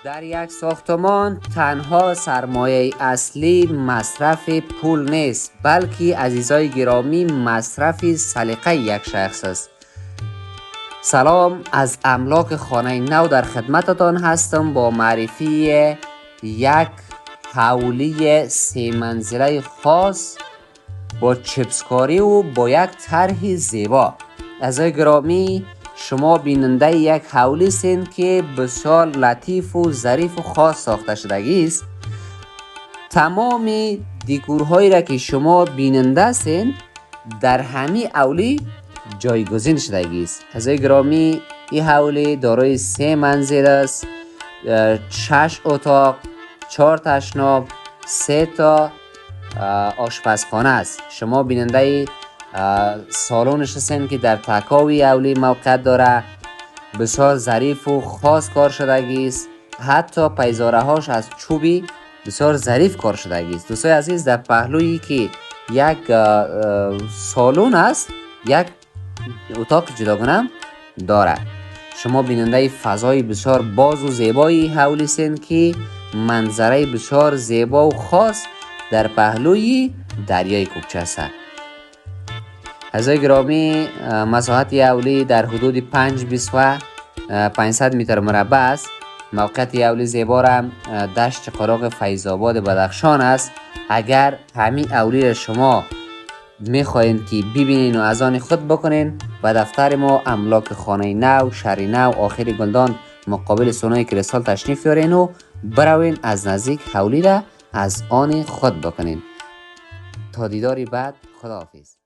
در یک ساختمان تنها سرمایه اصلی مصرف پول نیست، بلکه عزیزای گرامی مصرف سلیقه یک شخص است. سلام، از املاک خانه نو در خدمتتان هستم با معرفی یک حولی 3 منزله خاص با چپسکاری و با یک طرح زیبا. عزیزای گرامی، شما بیننده یک حولی سین که بسیار لطیف و ظریف و خاص ساخته شدگی است. تمام دیکورهایی را که شما بیننده سین در همین حولی جایگزین شدگی است. عزیزای گرامی، این حولی دارای 3 منزل است، 6 اتاق، 4 تشناب، 3 تا آشپزخانه است. شما بیننده سالنش هستین که در تکاوی حولی موقعیت داره، بسیار ظریف و خاص کار شدگی است. حتی پیزاره هاش از چوبی بسیار ظریف کار شدگی است. دوستای عزیز، در پهلویی که یک سالن است، یک اتاق جداگانه داره. شما بیننده فضای بسیار باز و زیبایی حولی سین که منظره بسیار زیبا و خاص در پهلوی دریای کوکچه است. عزیزای گرامی، مساحت حولی در حدود 500 متر مربع است. موقعیت حولی زیبا را دشت قراق فیض‌آباد بدخشان است. اگر همین حولی را شما میخواین که ببینین و از آن خود بکنین، و دفتر ما املاک خانه نو، شهر نو، آخر گلدان، مقابل سونای کریستال تشریف بیارین و بروین از نزدیک حولی را از آن خود بکنین. تا دیداری بعد، خداحافظ.